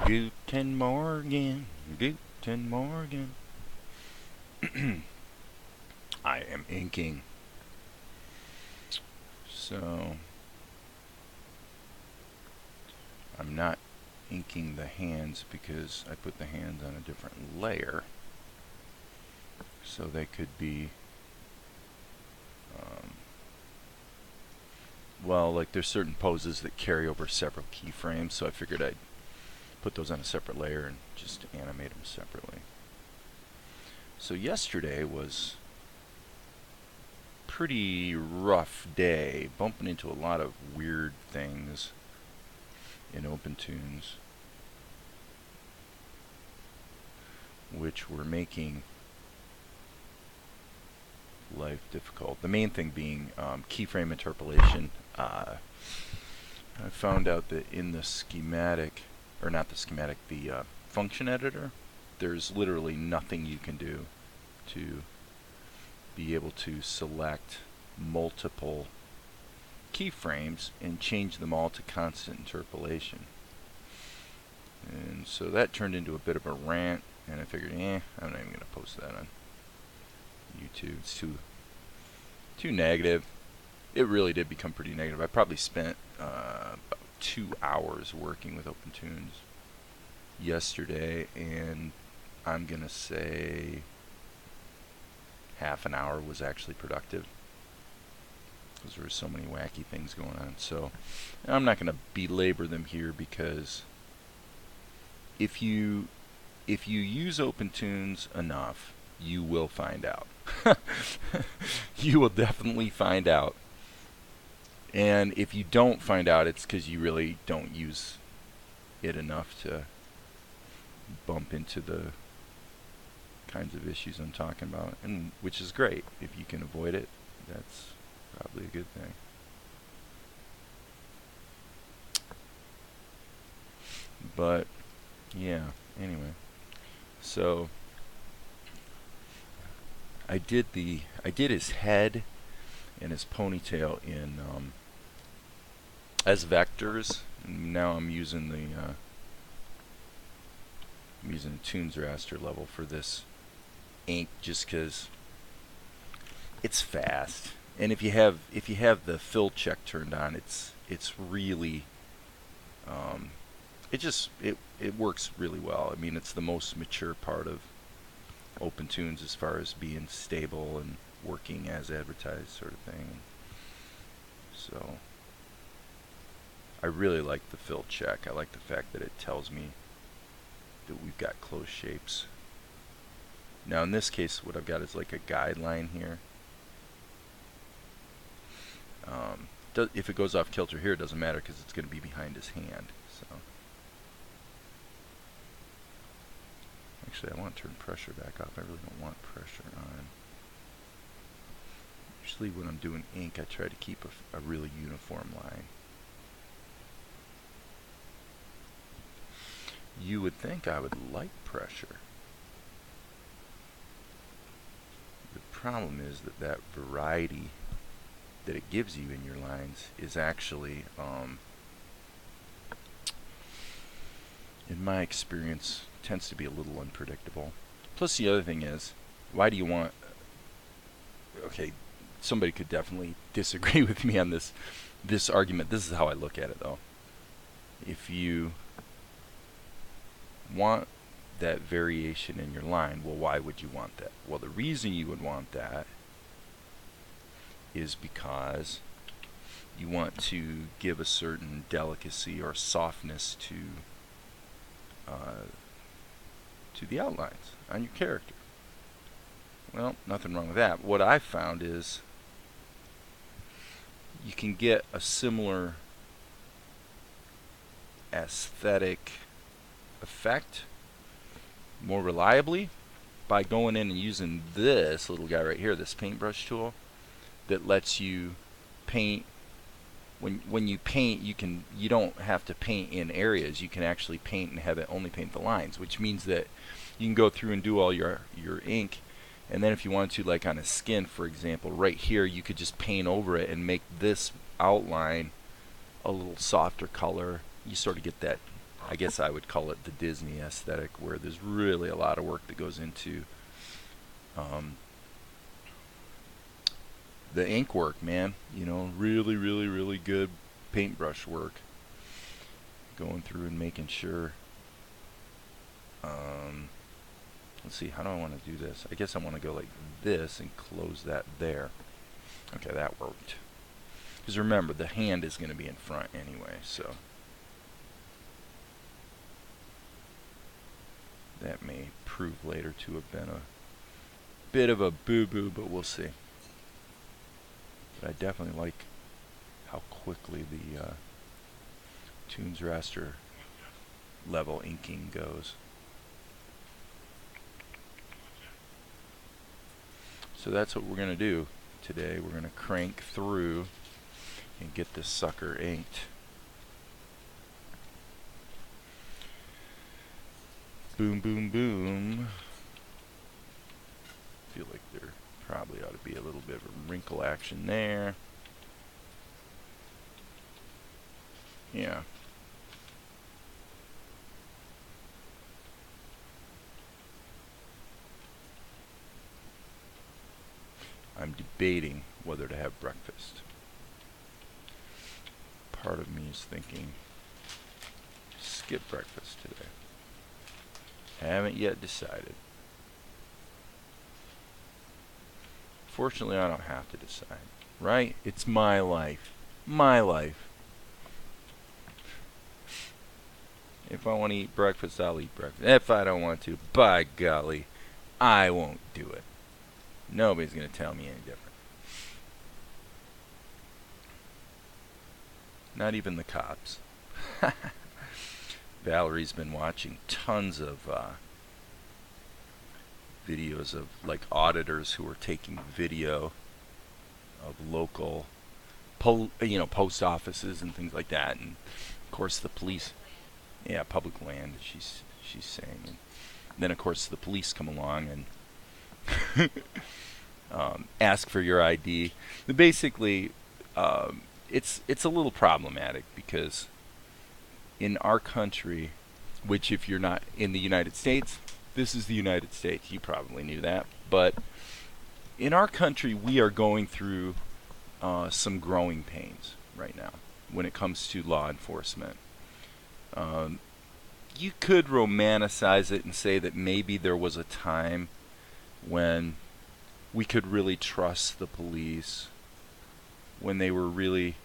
Guten Morgen, Guten Morgen. I am inking. So, I'm not inking the hands because I put the hands on a different layer. So they could be, well, like there's certain poses that carry over several keyframes, so I figured I'd put those on a separate layer and just animate them separately. So yesterday was pretty rough day, bumping into a lot of weird things in OpenTunes, which were making life difficult. The main thing being keyframe interpolation. I found out that in the schematic, or not the schematic, the function editor, there's literally nothing you can do to be able to select multiple keyframes and change them all to constant interpolation. And so that turned into a bit of a rant, and I figured, I'm not even going to post that on YouTube. It's too negative. It really did become pretty negative. I probably spent about 2 hours working with OpenTunes yesterday, and I'm going to say half an hour was actually productive because there were so many wacky things going on. So I'm not going to belabor them here, because if you use OpenTunes enough, you will find out. You will definitely find out. And if you don't find out, it's because you really don't use it enough to bump into the kinds of issues I'm talking about, and which is great. If you can avoid it, that's probably a good thing. But yeah, anyway, so I did his head and his ponytail in as vectors. And now I'm using the Tunes raster level for this ink, just because it's fast, and if you have the fill check turned on, it's really it works really well. I mean, it's the most mature part of OpenTunes as far as being stable and working as advertised, sort of thing. So I really like the fill check. I like the fact that it tells me that we've got close shapes. Now in this case, what I've got is like a guideline here. If it goes off kilter here, it doesn't matter because it's going to be behind his hand. So actually, I want to turn pressure back off. I really don't want pressure on. Usually when I'm doing ink, I try to keep a really uniform line. You would think I would like pressure. The problem is that variety that it gives you in your lines is actually, in my experience, tends to be a little unpredictable. Plus the other thing is, why do you want, okay, somebody could definitely disagree with me on this argument. This is how I look at it, though. If you want that variation in your line, well, why would you want that? Well, the reason you would want that is because you want to give a certain delicacy or softness to the outlines on your character. Well, nothing wrong with that. What I found is you can get a similar aesthetic effect more reliably by going in and using this little guy right here, this paintbrush tool, that lets you paint. When you paint, you don't have to paint in areas. You can actually paint and have it only paint the lines, which means that you can go through and do all your ink, and then if you want to, like on a skin, for example, right here, you could just paint over it and make this outline a little softer color. You sort of get that I guess I would call it the Disney aesthetic, where there's really a lot of work that goes into um, the ink work, man. You know, really, really, really good paintbrush work. Going through and making sure. Let's see, how do I want to do this? I guess I want to go like this and close that there. Okay, that worked. Because remember, the hand is going to be in front anyway, so that may prove later to have been a bit of a boo-boo, but we'll see. But I definitely like how quickly the Toons raster level inking goes. So that's what we're going to do today. We're going to crank through and get this sucker inked. Boom, boom, boom. Feel like there probably ought to be a little bit of a wrinkle action there. Yeah. I'm debating whether to have breakfast. Part of me is thinking, skip breakfast today. Haven't yet decided. Fortunately, I don't have to decide, right? It's my life. My life. If I want to eat breakfast, I'll eat breakfast. If I don't want to, by golly, I won't do it. Nobody's going to tell me any different. Not even the cops. Valerie's been watching tons of videos of like auditors who are taking video of local post offices and things like that, and of course the police, yeah, public land, she's saying, and then of course the police come along and ask for your ID. Basically, it's a little problematic because in our country, which if you're not in the United States, this is the United States, you probably knew that, but in our country we are going through some growing pains right now when it comes to law enforcement. You could romanticize it and say that maybe there was a time when we could really trust the police, when they were really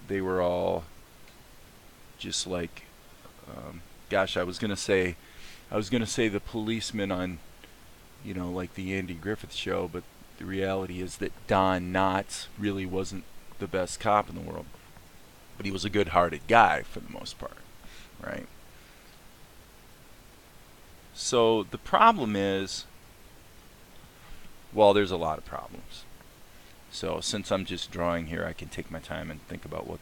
they were all just like gosh, I was gonna say the policeman on, like the Andy Griffith show, but the reality is that Don Knotts really wasn't the best cop in the world, but he was a good-hearted guy for the most part, right? So the problem is, well, there's a lot of problems. So since I'm just drawing here, I can take my time and think about what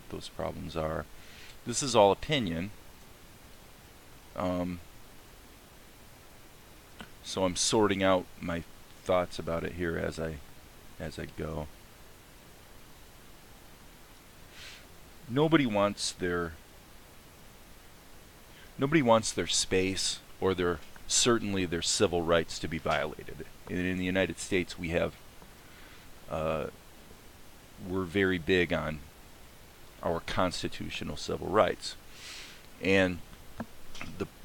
those problems are. This is all opinion. So I'm sorting out my thoughts about it here as I go. Nobody wants their space or certainly their civil rights to be violated. In the United States, we have we're very big on our constitutional civil rights, and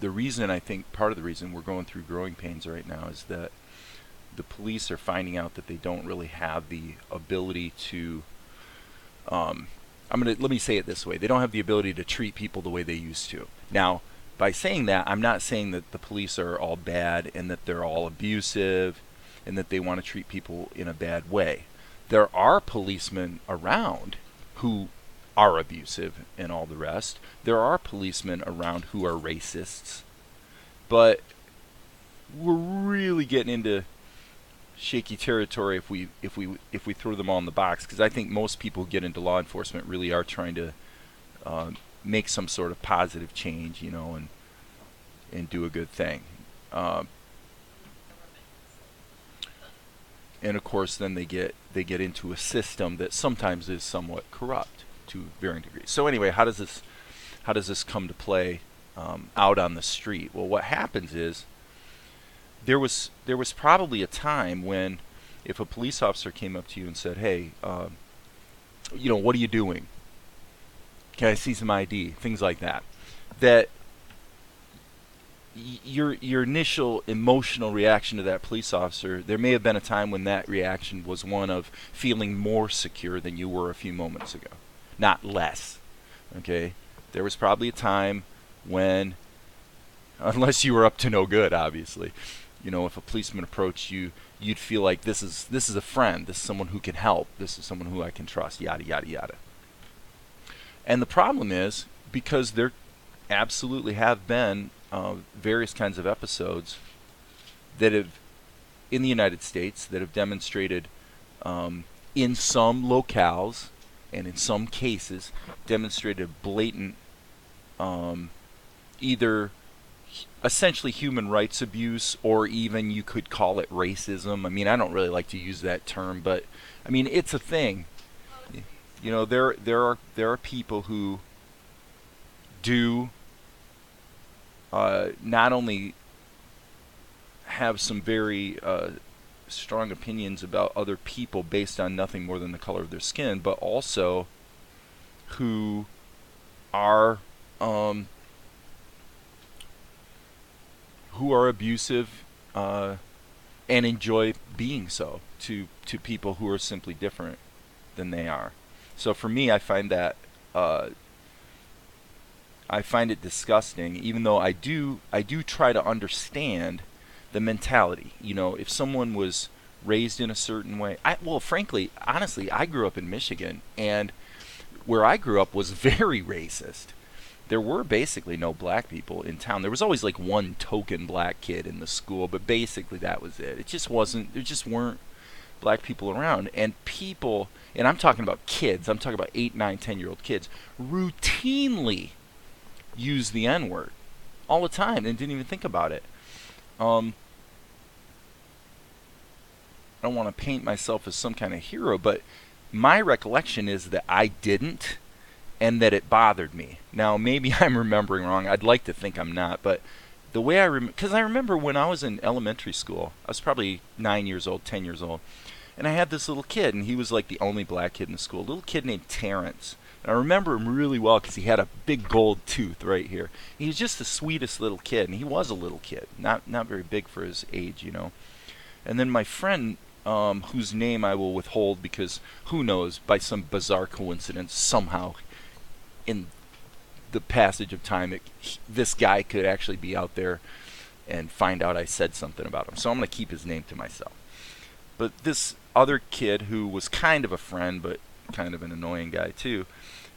the reason, I think part of the reason we're going through growing pains right now is that the police are finding out that they don't really have the ability to let me say it this way, they don't have the ability to treat people the way they used to. Now, by saying that, I'm not saying that the police are all bad and that they're all abusive and that they want to treat people in a bad way. There are policemen around who are abusive and all the rest. There are policemen around who are racists. But we're really getting into shaky territory if we throw them all in the box, because I think most people who get into law enforcement really are trying to make some sort of positive change, and do a good thing. And of course, then they get into a system that sometimes is somewhat corrupt to varying degrees. So anyway, how does this come to play out on the street? Well, what happens is there was probably a time when if a police officer came up to you and said, "Hey, what are you doing? Can I see some ID?" Things like that. That your initial emotional reaction to that police officer, there may have been a time when that reaction was one of feeling more secure than you were a few moments ago, not less. Okay? There was probably a time when, unless you were up to no good, obviously, if a policeman approached you, you'd feel like this is a friend, this is someone who can help, this is someone who I can trust, yada yada yada. And the problem is, because there absolutely have been various kinds of episodes that have, in the United States, that have demonstrated in some locales and in some cases demonstrated blatant either essentially human rights abuse, or even you could call it racism. I mean, I don't really like to use that term, but I mean, it's a thing. There are people who do not only have some very strong opinions about other people based on nothing more than the color of their skin, but also who are abusive and enjoy being so to people who are simply different than they are. So for me, I find it disgusting, even though I do try to understand the mentality. If someone was raised in a certain way, frankly, honestly, I grew up in Michigan, and where I grew up was very racist. There were basically no black people in town. There was always like one token black kid in the school, but basically that was it. There just weren't black people around. And people, and I'm talking about kids, I'm talking about 8, 9, 10-year-old kids, routinely use the N-word all the time and didn't even think about it. I don't want to paint myself as some kind of hero, but my recollection is that I didn't, and that it bothered me. Now, maybe I'm remembering wrong. I'd like to think I'm not, but the way because I remember when I was in elementary school, I was probably 9 years old, 10 years old, and I had this little kid, and he was like the only black kid in the school, a little kid named Terrence. And I remember him really well because he had a big gold tooth right here. He was just the sweetest little kid, and he was a little kid, not very big for his age, And then my friend, whose name I will withhold because who knows, by some bizarre coincidence, somehow in the passage of time, this guy could actually be out there and find out I said something about him. So I'm going to keep his name to myself. But this other kid, who was kind of a friend but kind of an annoying guy too,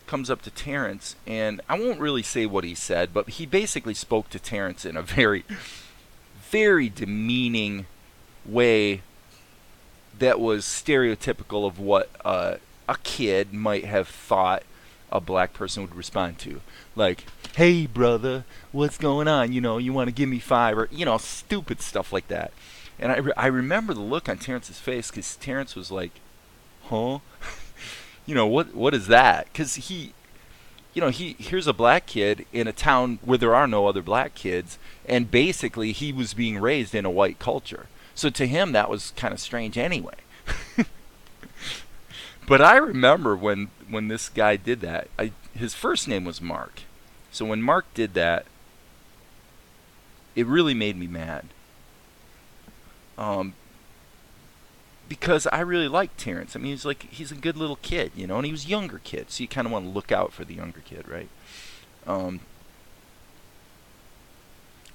comes up to Terrence, and I won't really say what he said, but he basically spoke to Terrence in a very, very demeaning way that was stereotypical of what a kid might have thought a black person would respond to. Like, "Hey brother, what's going on? You want to give me 5?" Or stupid stuff like that. And I remember the look on Terrence's face, because Terrence was like, "Huh?" What is that? Because here's a black kid in a town where there are no other black kids, and basically he was being raised in a white culture. So to him, that was kind of strange anyway. But I remember when this guy did that, his first name was Mark. So when Mark did that, it really made me mad. Because I really liked Terrence. I mean, he's a good little kid, and he was a younger kid, so you kind of want to look out for the younger kid, right?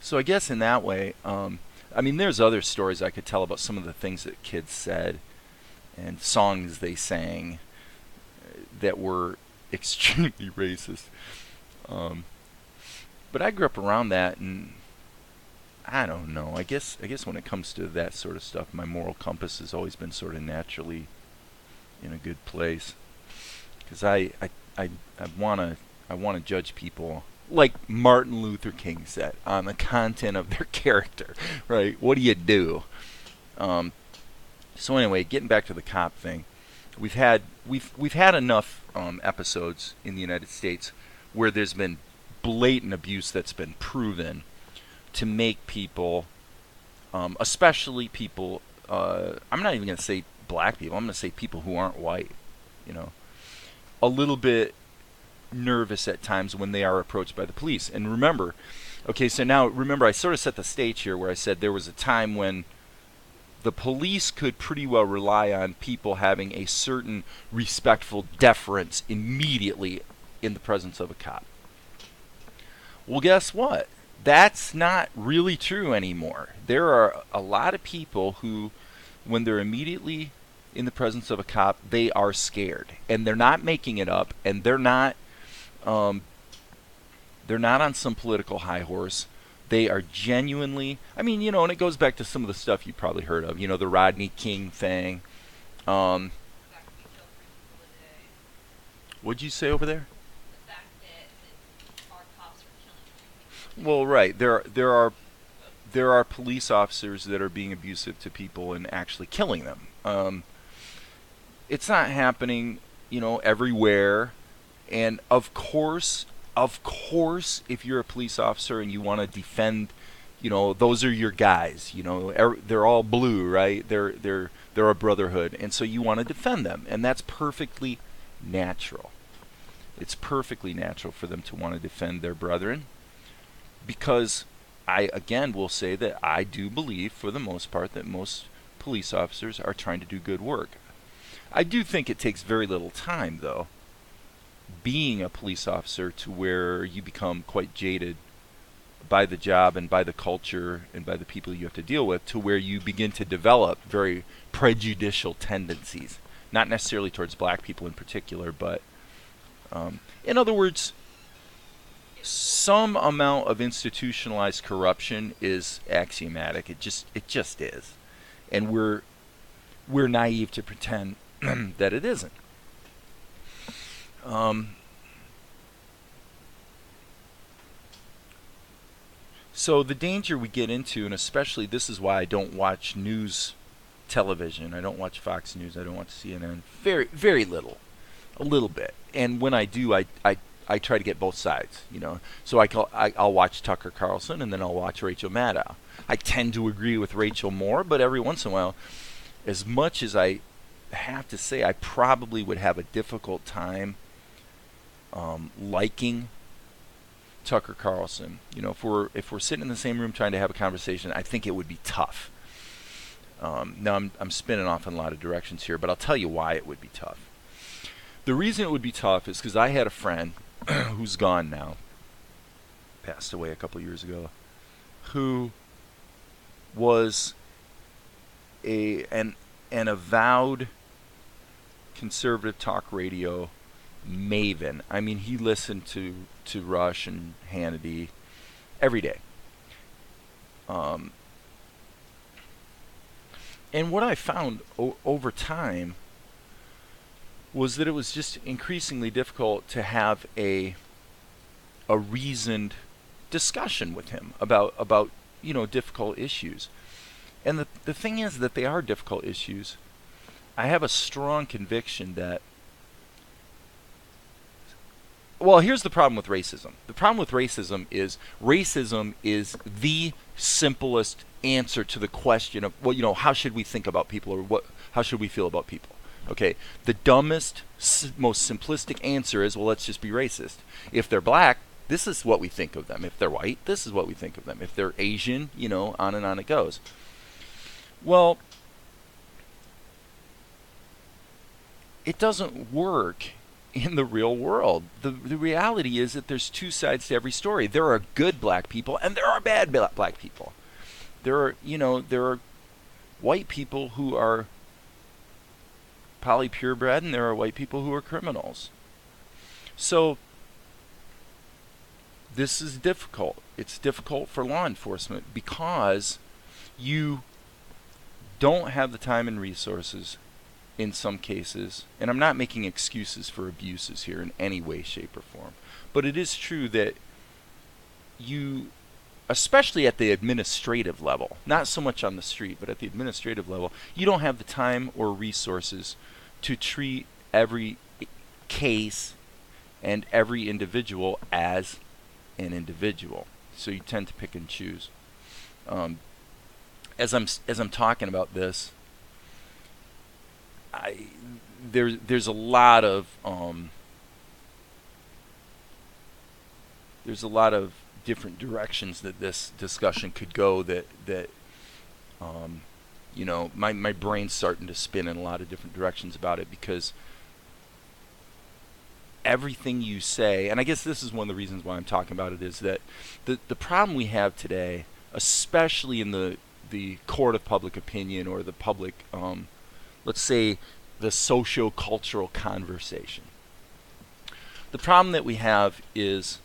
So I guess in that way, I mean, there's other stories I could tell about some of the things that kids said and songs they sang that were extremely racist. But I grew up around that, and I don't know. I guess when it comes to that sort of stuff, my moral compass has always been sort of naturally in a good place, because I want to judge people like Martin Luther King said, on the content of their character, right? What do you do? So anyway, getting back to the cop thing, we've had enough episodes in the United States where there's been blatant abuse that's been proven to make people, especially people, I'm not even going to say black people, I'm going to say people who aren't white, you know, a little bit nervous at times when they are approached by the police. And remember, okay, so now remember, I sort of set the stage here where I said there was a time when the police could pretty well rely on people having a certain respectful deference immediately in the presence of a cop. Well, guess what? That's not really true anymore. There are a lot of people who, when they're immediately in the presence of a cop, they are scared, and they're not making it up, and um, they're not on some political high horse. They are genuinely, I mean, and it goes back to some of the stuff you probably heard of, the Rodney King thing. Um, what'd you say over there? Well, right. There are police officers that are being abusive to people and actually killing them. It's not happening, everywhere. And of course, if you're a police officer and you want to defend, those are your guys. They're all blue, right? They're a brotherhood, and so you want to defend them, and that's perfectly natural. It's perfectly natural for them to want to defend their brethren, because I again will say that I do believe, for the most part, that most police officers are trying to do good work. I do think it takes very little time, though, being a police officer, to where you become quite jaded by the job and by the culture and by the people you have to deal with, to where you begin to develop very prejudicial tendencies, not necessarily towards black people in particular, but in other words, some amount of institutionalized corruption is axiomatic. It just is, and we're naive to pretend that it isn't. Um, so the danger we get into, and especially this is why I don't watch news television. I don't watch Fox News. I don't watch CNN. Very, very little, a little bit. And when I do, I try to get both sides. So I'll watch Tucker Carlson, and then I'll watch Rachel Maddow. I tend to agree with Rachel more, but every once in a while, as much as I have to say, I probably would have a difficult time liking Tucker Carlson. If we're sitting in the same room trying to have a conversation, I think it would be tough. Now I'm spinning off in a lot of directions here, but I'll tell you why it would be tough. The reason it would be tough is because I had a friend who's gone now, passed away a couple years ago, who was an avowed conservative talk radio maven. I mean, he listened to Rush and Hannity every day. Um, and what I found over time was that it was just increasingly difficult to have a reasoned discussion with him about difficult issues. And the thing is that they are difficult issues. I have a strong conviction that, well, here's the problem with racism. The problem with racism is the simplest answer to the question of, well, how should we think about people, or how should we feel about people? Okay, the dumbest, most simplistic answer is, well, let's just be racist. If they're black, this is what we think of them. If they're white, this is what we think of them. If they're Asian, on and on it goes. Well, it doesn't work in the real world. The reality is that there's two sides to every story. There are good black people and there are bad black people. There are white people who are purebred, and there are white people who are criminals. So this is difficult. It's difficult for law enforcement because you don't have the time and resources in some cases, and I'm not making excuses for abuses here in any way, shape, or form, but it is true that you, especially at the administrative level, not so much on the street, but at the administrative level, you don't have the time or resources to treat every case and every individual as an individual. So you tend to pick and choose. As I'm talking about this, there's a lot of different directions that this discussion could go. My brain's starting to spin in a lot of different directions about it, because everything you say, and I guess this is one of the reasons why I'm talking about it, is that the problem we have today, especially in the court of public opinion, or the public, let's say, the socio-cultural conversation. The problem that we have is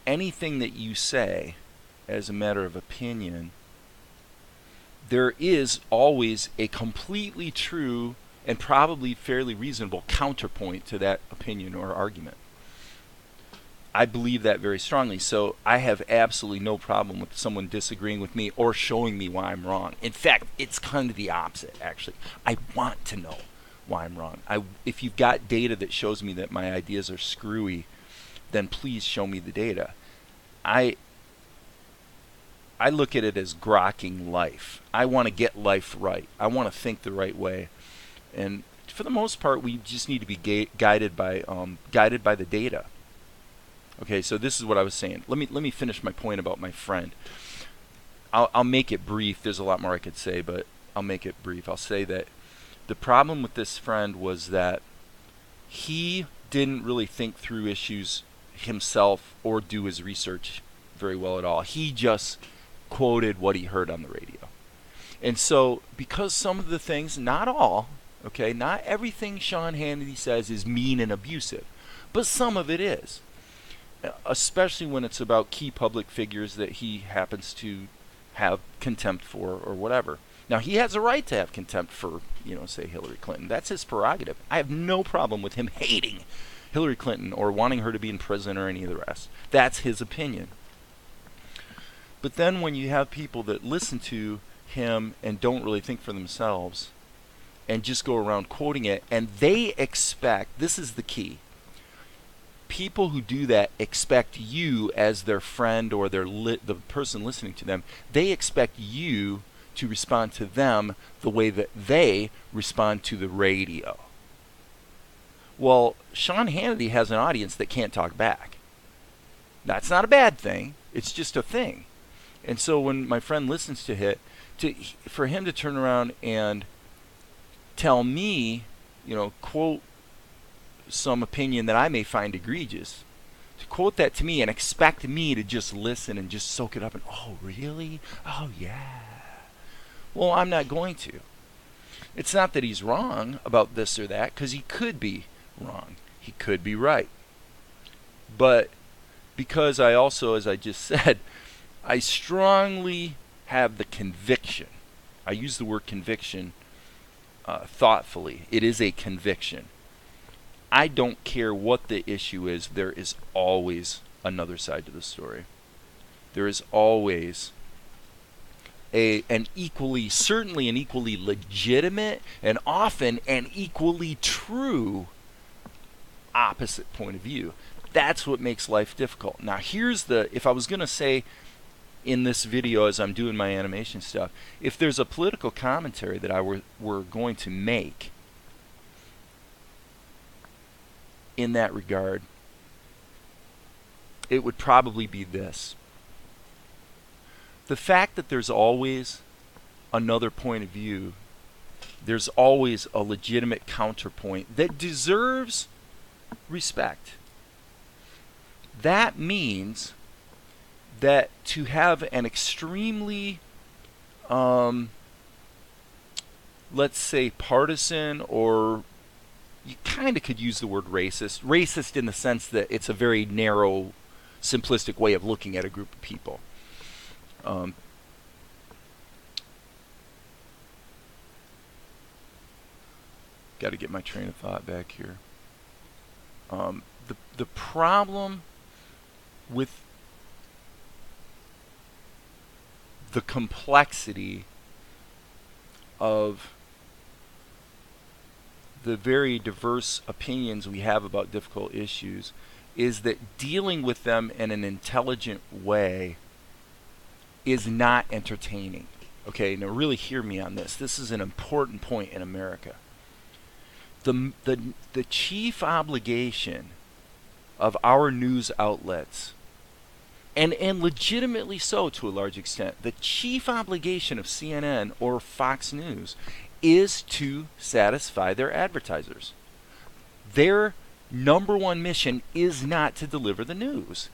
anything that you say as a matter of opinion, there is always a completely true and probably fairly reasonable counterpoint to that opinion or argument. I believe that very strongly. So I have absolutely no problem with someone disagreeing with me or showing me why I'm wrong. In fact, it's kind of the opposite, actually. I want to know why I'm wrong. If you've got data that shows me that my ideas are screwy, then please show me the data. I look at it as grokking life. I want to get life right. I want to think the right way. And for the most part, we just need to be guided by the data. Okay, so this is what I was saying. Let me finish my point about my friend. I'll make it brief. There's a lot more I could say, but I'll make it brief. I'll say that the problem with this friend was that he didn't really think through issues himself or do his research very well at all. He just quoted what he heard on the radio. And so, because some of the things, not all, okay, not everything Sean Hannity says is mean and abusive, but some of it is. Especially when it's about key public figures that he happens to have contempt for or whatever. Now, he has a right to have contempt for, say Hillary Clinton. That's his prerogative. I have no problem with him hating Hillary Clinton or wanting her to be in prison or any of the rest. That's his opinion. But then when you have people that listen to him and don't really think for themselves and just go around quoting it, and they expect, this is the key, people who do that expect you as their friend or the person listening to them, they expect you to respond to them the way that they respond to the radio. Well, Sean Hannity has an audience that can't talk back. That's not a bad thing. It's just a thing. And so when my friend listens to it, for him to turn around and tell me, quote some opinion that I may find egregious, to quote that to me and expect me to just listen and just soak it up and, oh, really? Oh, yeah. Well, I'm not going to. It's not that he's wrong about this or that, because he could be wrong. He could be right. But because I also, as I just said, I strongly have the conviction. I use the word conviction thoughtfully. It is a conviction. I don't care what the issue is. There is always another side to the story. There is always certainly an equally legitimate and often an equally true opposite point of view. That's what makes life difficult. Now, if I was going to say in this video as I'm doing my animation stuff, if there's a political commentary that I were going to make in that regard, it would probably be this. The fact that there's always another point of view, there's always a legitimate counterpoint that deserves respect. That means that to have an extremely, let's say, partisan, or you kind of could use the word racist in the sense that it's a very narrow, simplistic way of looking at a group of people. Got to get my train of thought back here. The problem with the complexity of the very diverse opinions we have about difficult issues is that dealing with them in an intelligent way is not entertaining. Okay, now really hear me on this. This is an important point in America. The chief obligation of our news outlets, and legitimately so to a large extent, the chief obligation of CNN or Fox News is to satisfy their advertisers. Their number one mission is not to deliver the news.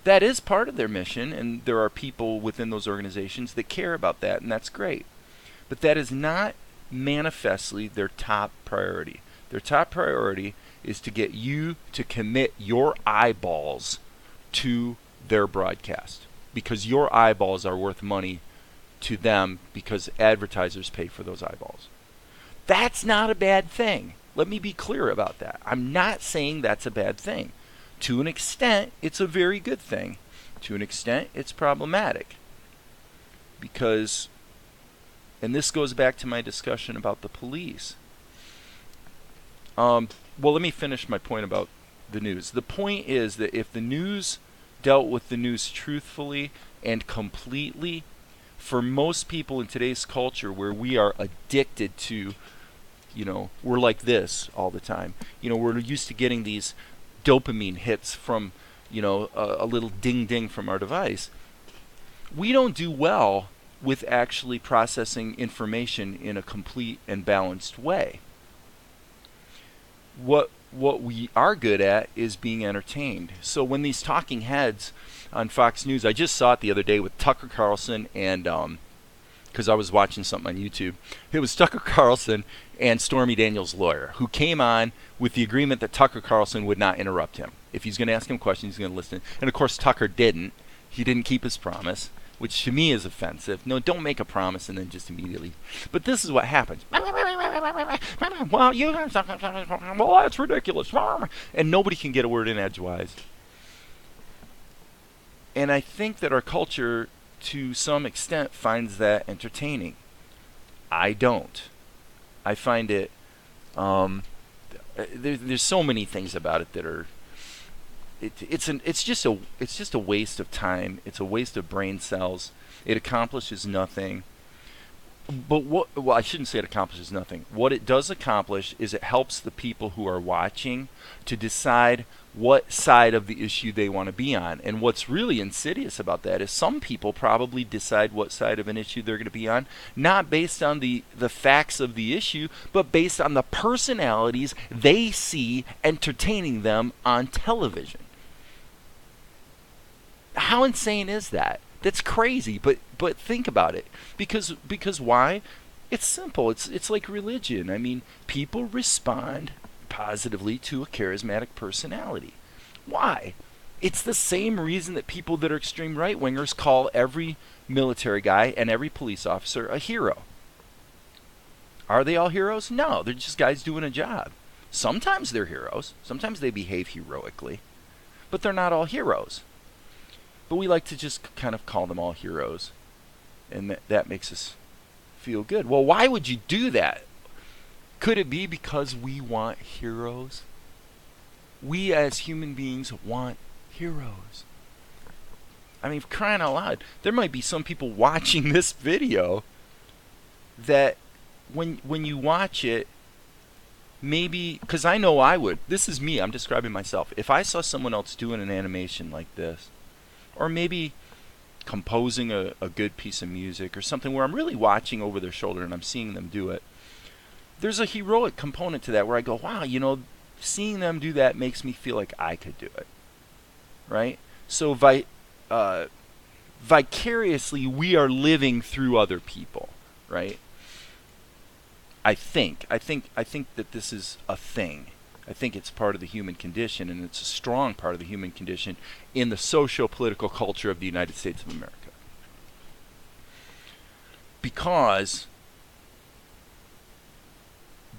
That is part of their mission, and there are people within those organizations that care about that, and that's great. But that is not manifestly their top priority. Their top priority is to get you to commit your eyeballs to their broadcast, because your eyeballs are worth money to them because advertisers pay for those eyeballs. That's not a bad thing. Let me be clear about that. I'm not saying that's a bad thing. To an extent, it's a very good thing. To an extent, it's problematic. Because, and this goes back to my discussion about the police. Well, let me finish my point about the news. The point is that if the news dealt with the news truthfully and completely, for most people in today's culture where we are addicted to, we're like this all the time. We're used to getting these dopamine hits from, a little ding ding from our device. We don't do well with actually processing information in a complete and balanced way. What we are good at is being entertained. So when these talking heads on Fox News, I just saw it the other day with Tucker Carlson and because I was watching something on YouTube. It was Tucker Carlson and Stormy Daniels' lawyer, who came on with the agreement that Tucker Carlson would not interrupt him. If he's going to ask him questions, he's going to listen. And of course, Tucker didn't. He didn't keep his promise, which to me is offensive. No, don't make a promise and then just immediately. But this is what happens. Well, that's ridiculous. And nobody can get a word in edgewise. And I think that our culture, to some extent, finds that entertaining. I don't. I find it. There's so many things about it that are. It's just a waste of time. It's a waste of brain cells. It accomplishes nothing. But well, I shouldn't say it accomplishes nothing. What it does accomplish is it helps the people who are watching to decide what side of the issue they want to be on. And what's really insidious about that is some people probably decide what side of an issue they're going to be on, not based on the facts of the issue, but based on the personalities they see entertaining them on television. How insane is that? That's crazy, but think about it. Because why? It's simple. It's like religion. I mean, people respond positively to a charismatic personality. Why? It's the same reason that people that are extreme right-wingers call every military guy and every police officer a hero. Are they all heroes? No, they're just guys doing a job. Sometimes they're heroes. Sometimes they behave heroically. But they're not all heroes. But we like to just kind of call them all heroes. And that makes us feel good. Well, why would you do that? Could it be because we want heroes? We as human beings want heroes. I mean, crying out loud. There might be some people watching this video that when you watch it, maybe, because I know I would. This is me. I'm describing myself. If I saw someone else doing an animation like this, or maybe composing a good piece of music or something where I'm really watching over their shoulder and I'm seeing them do it, there's a heroic component to that where I go, wow, seeing them do that makes me feel like I could do it, right? So vicariously we are living through other people, right? I think that this is a thing. I think it's part of the human condition, and it's a strong part of the human condition in the socio-political culture of the United States of America. Because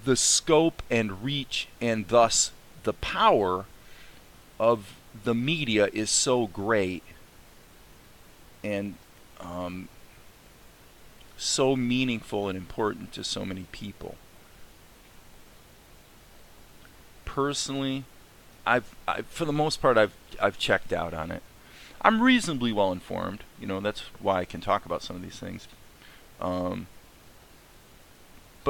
the scope and reach and thus the power of the media is so great and so meaningful and important to so many people. personally, for the most part, I've checked out on it. I'm reasonably well informed. You know, that's why I can talk about some of these things. But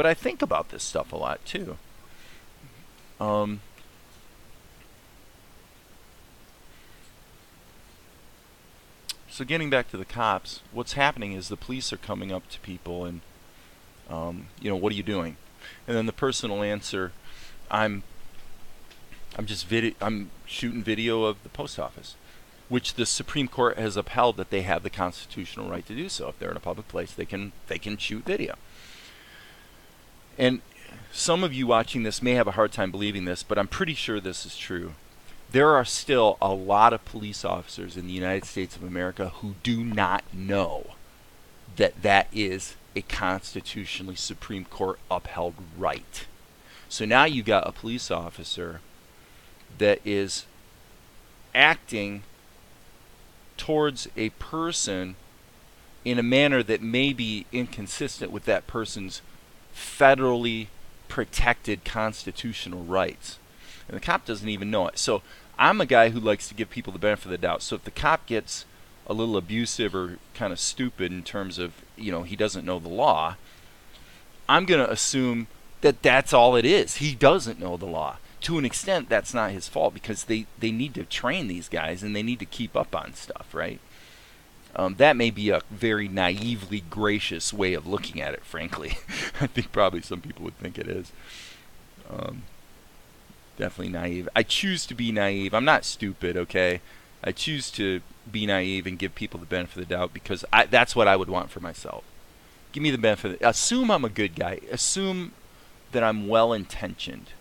I think about this stuff a lot too. So getting back to the cops, what's happening is the police are coming up to people and, you know, what are you doing? And then the person will answer, I'm shooting video of the post office, which the Supreme Court has upheld that they have the constitutional right to do so. If they're in a public place, they can shoot video. And some of you watching this may have a hard time believing this, but I'm pretty sure this is true. There are still a lot of police officers in the United States of America who do not know that that is a constitutionally Supreme Court upheld right. So now you got a police officer that is acting towards a person in a manner that may be inconsistent with that person's federally protected constitutional rights. And the cop doesn't even know it. So I'm a guy who likes to give people the benefit of the doubt. So if the cop gets a little abusive or kind of stupid in terms of, you know, he doesn't know the law, I'm going to assume that that's all it is. He doesn't know the law. To an extent, that's not his fault because they need to train these guys and they need to keep up on stuff, right? That may be a very naively gracious way of looking at it, frankly. I think probably some people would think it is. Definitely naive. I choose to be naive. I'm not stupid, okay? I choose to be naive and give people the benefit of the doubt because that's what I would want for myself. Give me the benefit. Assume I'm a good guy. Assume that I'm well-intentioned,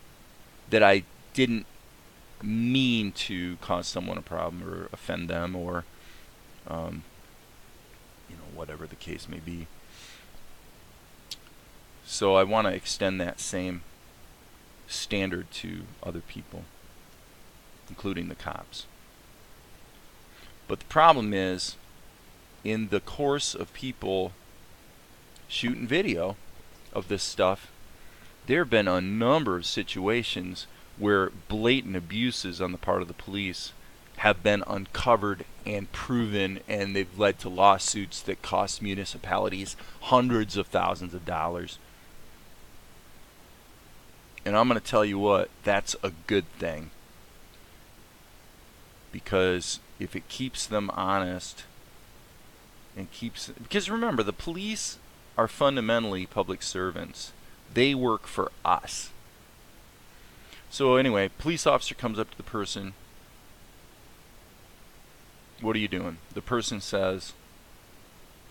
that I didn't mean to cause someone a problem or offend them or, you know, whatever the case may be. So I want to extend that same standard to other people, including the cops. But the problem is, in the course of people shooting video of this stuff, there have been a number of situations where blatant abuses on the part of the police have been uncovered and proven, and they've led to lawsuits that cost municipalities hundreds of thousands of dollars. And I'm going to tell you what, that's a good thing. Because if it keeps them honest and because remember, the police are fundamentally public servants. They work for us. So anyway, police officer comes up to the person. What are you doing? The person says,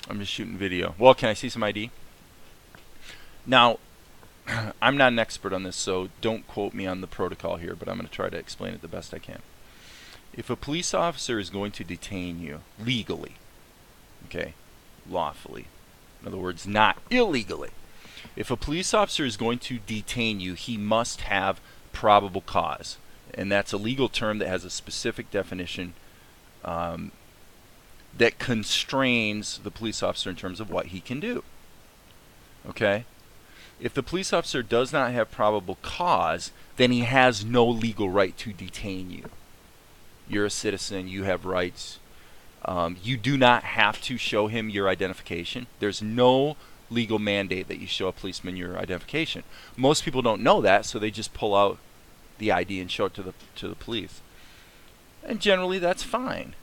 I'm just shooting video. Well, can I see some ID? Now, I'm not an expert on this, so don't quote me on the protocol here, but I'm going to try to explain it the best I can. If a police officer is going to detain you legally, okay, lawfully, in other words, not illegally, if a police officer is going to detain you, he must have probable cause. And that's a legal term that has a specific definition that constrains the police officer in terms of what he can do. Okay? If the police officer does not have probable cause, then he has no legal right to detain you. You're a citizen, you have rights. You do not have to show him your identification. There's no legal mandate that you show a policeman your identification. Most people don't know that, so they just pull out the ID and show it to the police. And generally that's fine.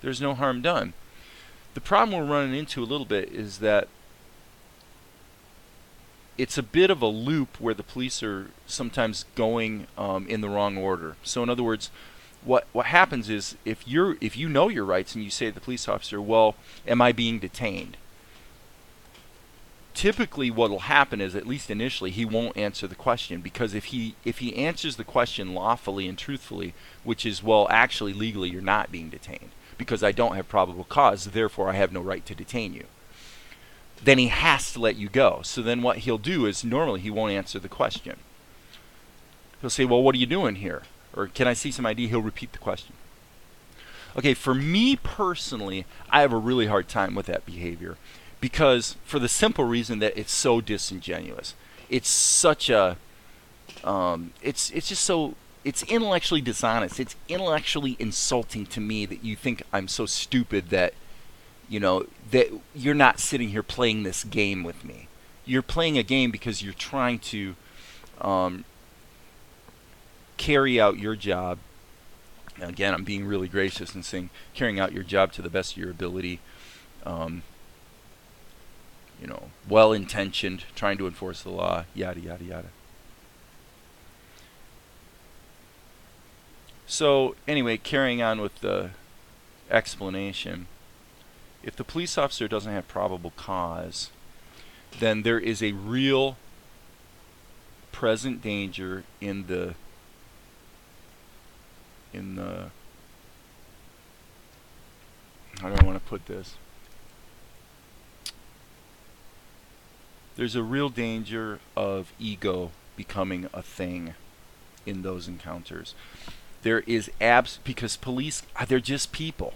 There's no harm done. The problem we're running into a little bit is that it's a bit of a loop where the police are sometimes going in the wrong order. So in other words, what happens is if you know your rights and you say to the police officer, well, am I being detained? Typically what will happen is, at least initially, he won't answer the question, because if he answers the question lawfully and truthfully, which is, well, actually legally you're not being detained because I don't have probable cause, therefore I have no right to detain you, then he has to let you go. So then what he'll do is, normally he won't answer the question. He'll say, well, what are you doing here? Or can I see some ID? He'll repeat the question. Okay, for me personally, I have a really hard time with that behavior, because for the simple reason that it's so disingenuous. It's such a It's just so, it's intellectually dishonest. It's intellectually insulting to me that you think I'm so stupid that, that you're not sitting here playing this game with me. You're playing a game because you're trying to carry out your job. Again, I'm being really gracious and saying carrying out your job to the best of your ability. Well-intentioned, trying to enforce the law, yada, yada, yada. So, anyway, carrying on with the explanation, if the police officer doesn't have probable cause, then there is a real present danger in the how do I want to put this? There's a real danger of ego becoming a thing in those encounters. There is because police, they're just people.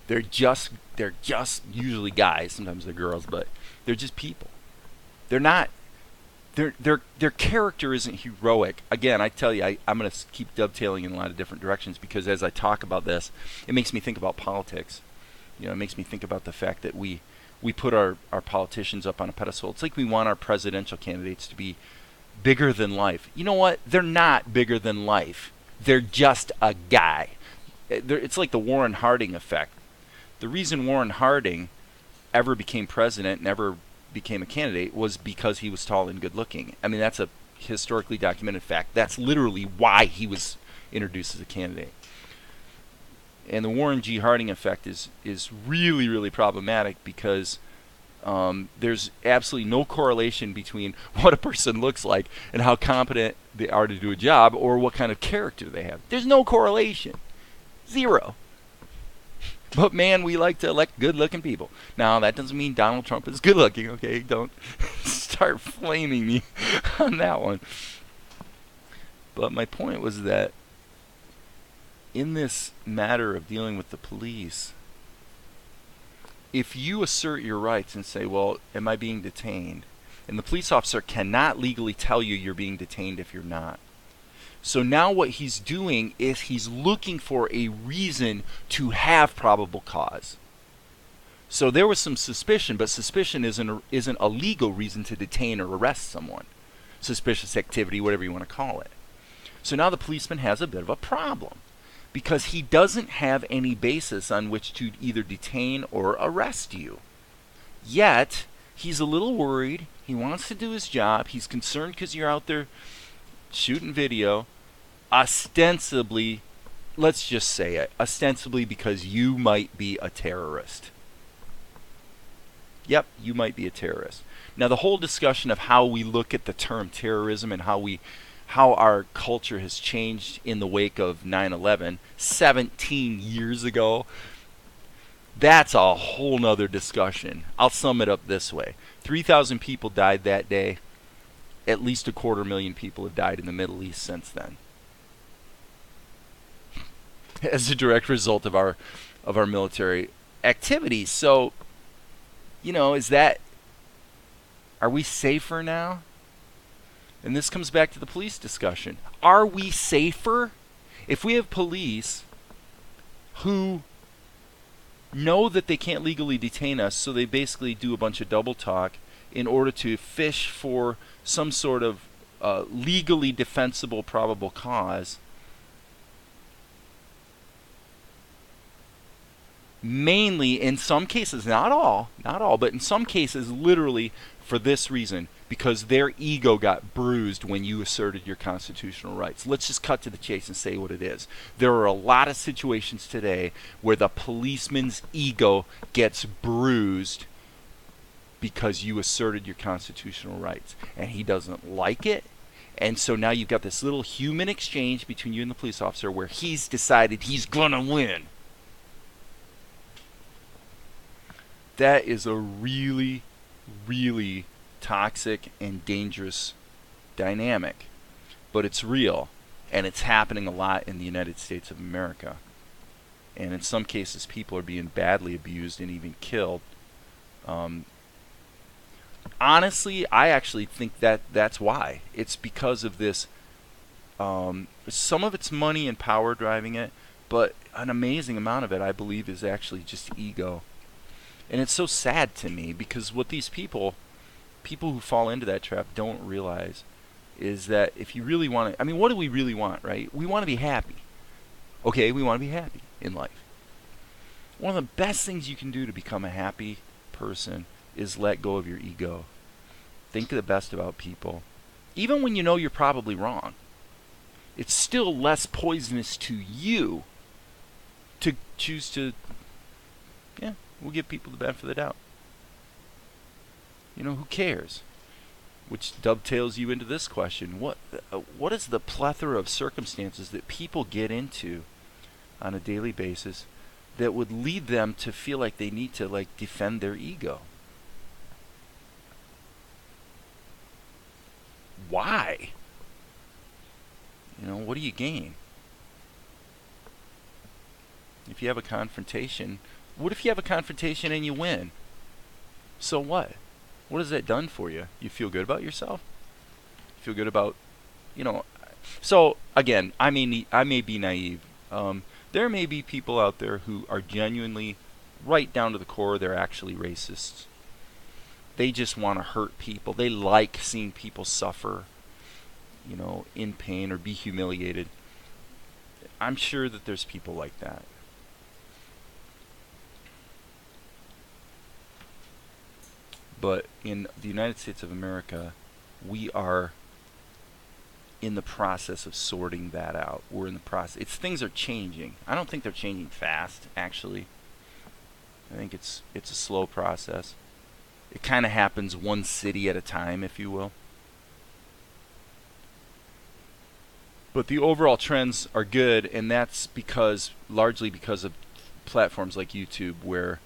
They're just usually guys, sometimes they're girls, but they're just people. They're not, their character isn't heroic. Again, I tell you, I'm going to keep dovetailing in a lot of different directions, because as I talk about this, it makes me think about politics. It makes me think about the fact that we put our politicians up on a pedestal. It's like we want our presidential candidates to be bigger than life. You know what? They're not bigger than life. They're just a guy. It's like the Warren Harding effect. The reason Warren Harding ever became president and ever became a candidate was because he was tall and good looking. I mean, that's a historically documented fact. That's literally why he was introduced as a candidate. And the Warren G. Harding effect is really, really problematic, because there's absolutely no correlation between what a person looks like and how competent they are to do a job, or what kind of character they have. There's no correlation. Zero. But man, we like to elect good-looking people. Now, that doesn't mean Donald Trump is good-looking, okay? Don't start flaming me on that one. But my point was that in this matter of dealing with the police, if you assert your rights and say, well, am I being detained? And the police officer cannot legally tell you you're being detained if you're not. So now what he's doing is he's looking for a reason to have probable cause. So there was some suspicion, but suspicion isn't a legal reason to detain or arrest someone. Suspicious activity, whatever you want to call it. So now the policeman has a bit of a problem, because he doesn't have any basis on which to either detain or arrest you. Yet, he's a little worried. He wants to do his job. He's concerned because you're out there shooting video, ostensibly, let's just say it, ostensibly because you might be a terrorist. Yep, you might be a terrorist. Now, the whole discussion of how we look at the term terrorism and how our culture has changed in the wake of 9/11, 17 years ago, that's a whole nother discussion. I'll sum it up this way. 3,000 people died that day. At least 250,000 people have died in the Middle East since then, as a direct result of our military activities. So, are we safer now? And this comes back to the police discussion. Are we safer if we have police who know that they can't legally detain us, so they basically do a bunch of double talk in order to fish for some sort of legally defensible probable cause? Mainly, in some cases, not all, but in some cases, literally for this reason, because their ego got bruised when you asserted your constitutional rights. Let's just cut to the chase and say what it is. There are a lot of situations today where the policeman's ego gets bruised because you asserted your constitutional rights, and he doesn't like it. And so now you've got this little human exchange between you and the police officer where he's decided he's gonna win. That is a really, really toxic and dangerous dynamic. But it's real, and it's happening a lot in the United States of America. And in some cases, people are being badly abused and even killed. Honestly, I actually think that that's why. It's because of this Some of it's money and power driving it, but an amazing amount of it, I believe, is actually just ego. And it's so sad to me because what these people who fall into that trap don't realize is that if you really want to, I mean, what do we really want, right? We want to be happy. Okay, we want to be happy in life. One of the best things you can do to become a happy person is let go of your ego. Think the best about people. Even when you know you're probably wrong, it's still less poisonous to you to choose to, yeah, we'll give people the benefit of the doubt. Who cares? Which dovetails you into this question. What is the plethora of circumstances that people get into on a daily basis that would lead them to feel like they need to defend their ego? Why? What do you gain? If you have a confrontation, what if you have a confrontation and you win? So what? What has that done for you? You feel good about yourself? You feel good about, So again, I may be naive. There may be people out there who are genuinely, right down to the core, they're actually racists. They just want to hurt people. They like seeing people suffer, in pain or be humiliated. I'm sure that there's people like that. But in the United States of America, we are in the process of sorting that out. We're in the process. Things are changing. I don't think they're changing fast, actually. I think it's a slow process. It kind of happens one city at a time, if you will. But the overall trends are good, and that's largely because of platforms like YouTube, where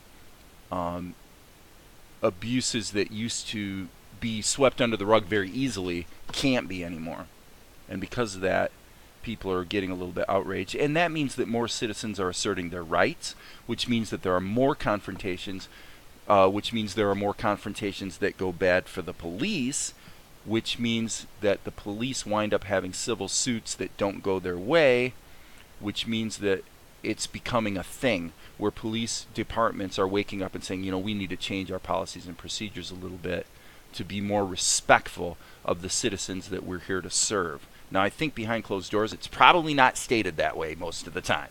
abuses that used to be swept under the rug very easily can't be anymore. And because of that, people are getting a little bit outraged. And that means that more citizens are asserting their rights, which means that there are more confrontations, which means there are more confrontations that go bad for the police, which means that the police wind up having civil suits that don't go their way, which means that it's becoming a thing where police departments are waking up and saying, we need to change our policies and procedures a little bit to be more respectful of the citizens that we're here to serve. Now, I think behind closed doors, it's probably not stated that way most of the time.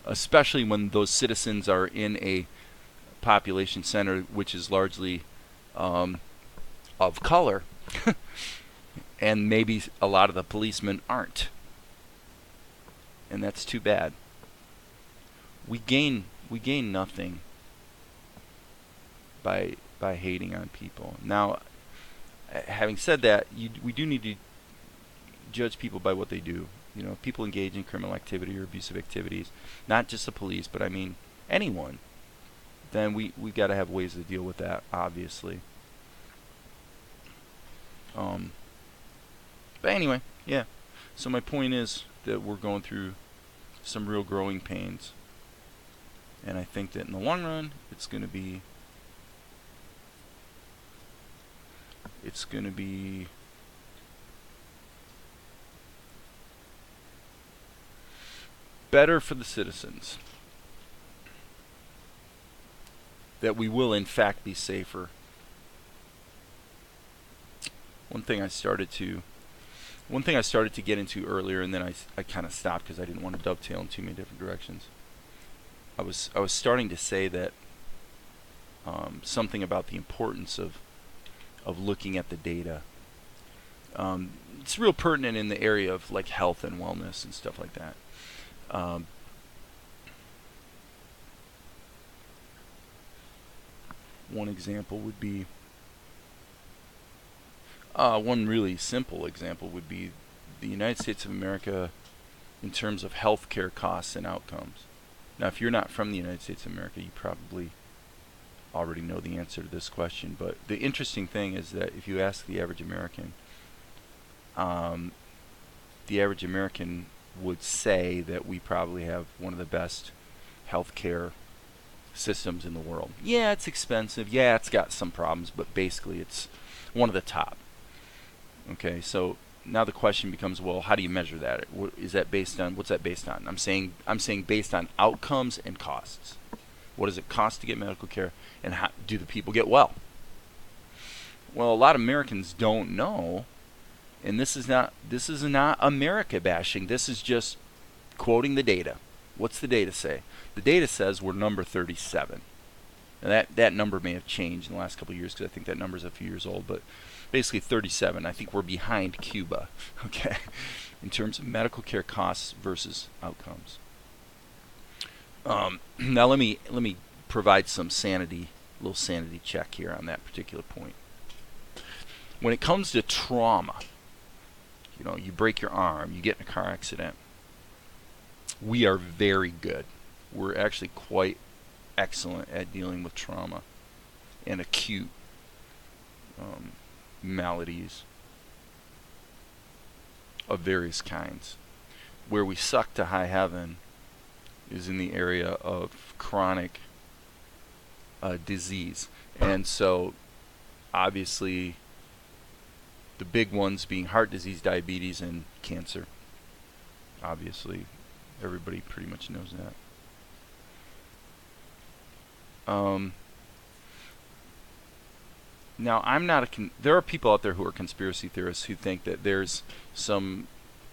Especially when those citizens are in a population center which is largely of color, and maybe a lot of the policemen aren't. And that's too bad. We gain nothing by hating on people. Now, having said that, we do need to judge people by what they do. If people engage in criminal activity or abusive activities, not just the police, but I mean anyone, then we got to have ways to deal with that, obviously. But anyway, yeah. So my point is that we're going through some real growing pains. And I think that in the long run, it's going to be better for the citizens. That we will in fact be safer. One thing I started to get into earlier, and then I kind of stopped because I didn't want to dovetail in too many different directions. I was starting to say that something about the importance of looking at the data. It's real pertinent in the area of like health and wellness and stuff like that. One example would be one really simple example would be the United States of America in terms of healthcare costs and outcomes. Now, if you're not from the United States of America, you probably already know the answer to this question. But the interesting thing is that if you ask the average American would say that we probably have one of the best healthcare systems in the world. Yeah, it's expensive. Yeah, it's got some problems, but basically it's one of the top. Okay, so now the question becomes, well, how do you measure that? Is that based on, what's that based on? I'm saying based on outcomes and costs. What does it cost to get medical care, and how do the people get well? Well, a lot of Americans don't know, and this is not America bashing. This is just quoting the data. What's the data say? The data says we're number 37. And that number may have changed in the last couple of years, because I think that number is a few years old, but basically 37. I think we're behind Cuba, okay, in terms of medical care costs versus outcomes. Now let me provide some little sanity check here on that particular point. When it comes to trauma, you break your arm, you get in a car accident, we are very good. We're actually quite excellent at dealing with trauma and acute maladies of various kinds. Where we suck to high heaven is in the area of chronic disease. And so obviously the big ones being heart disease, diabetes, and cancer. Obviously everybody pretty much knows that. Now, I'm not there are people out there who are conspiracy theorists who think that there's some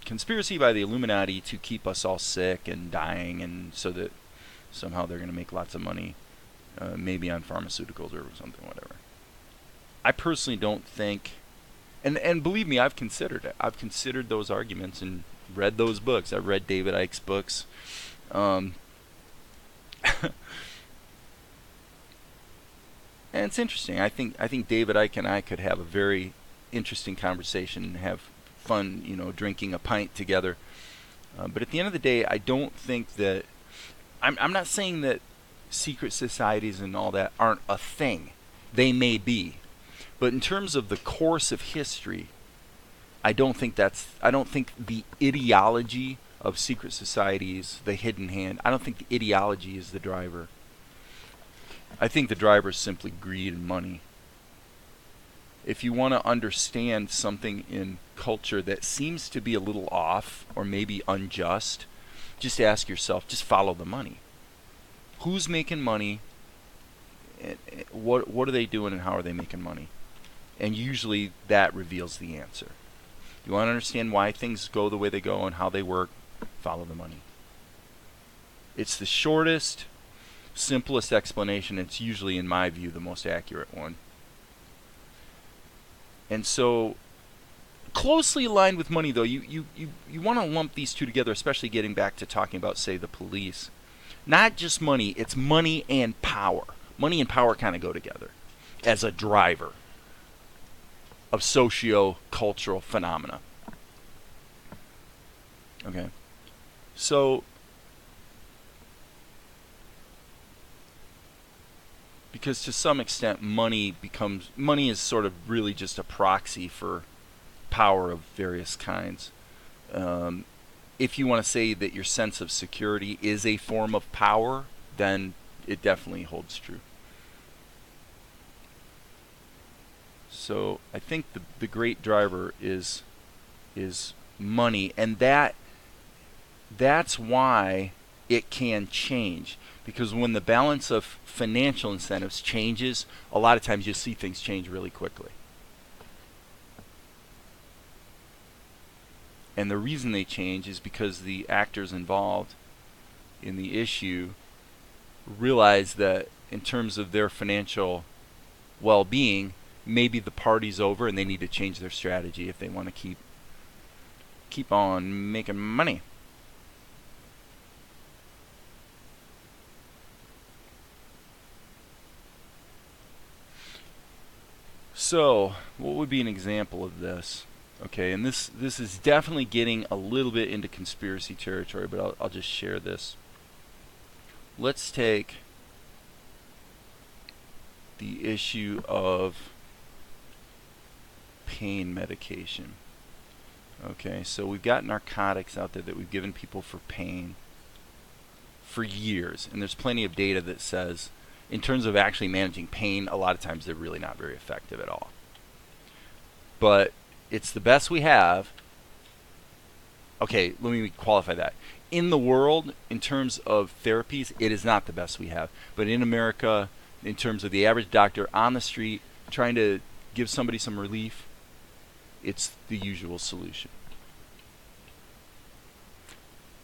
conspiracy by the Illuminati to keep us all sick and dying, and so that somehow they're going to make lots of money, maybe on pharmaceuticals or something, whatever. I personally don't think, and believe me, I've considered it. I've considered those arguments and read those books. I've read David Icke's books. And it's interesting. I think David Icke and I could have a very interesting conversation and have fun, drinking a pint together. But at the end of the day, I don't think that I'm not saying that secret societies and all that aren't a thing. They may be. But in terms of the course of history, I don't think the ideology of secret societies, the hidden hand, I don't think the ideology is the driver. I think the driver is simply greed and money. If you want to understand something in culture that seems to be a little off or maybe unjust, just ask yourself, just follow the money. Who's making money? What are they doing, and how are they making money? And usually that reveals the answer. You want to understand why things go the way they go and how they work? Follow the money. It's the shortest, simplest explanation. It's usually, in my view, the most accurate one. And so, closely aligned with money, though, you want to lump these two together, especially getting back to talking about, say, the police. Not just money, it's money and power. Money and power kind of go together as a driver of socio-cultural phenomena. Okay. So, because to some extent money is sort of really just a proxy for power of various kinds. If you want to say that your sense of security is a form of power, then it definitely holds true. So I think the great driver is money, and that's why it can change. Because when the balance of financial incentives changes, a lot of times you'll see things change really quickly. And the reason they change is because the actors involved in the issue realize that in terms of their financial well-being, maybe the party's over and they need to change their strategy if they want to keep on making money. So, what would be an example of this? Okay, and this is definitely getting a little bit into conspiracy territory, but I'll just share this. Let's take the issue of pain medication. Okay, so we've got narcotics out there that we've given people for pain for years, and there's plenty of data that says in terms of actually managing pain, a lot of times they're really not very effective at all. But it's the best we have. Okay, let me qualify that. In the world, in terms of therapies, it is not the best we have. But in America, in terms of the average doctor on the street trying to give somebody some relief, it's the usual solution.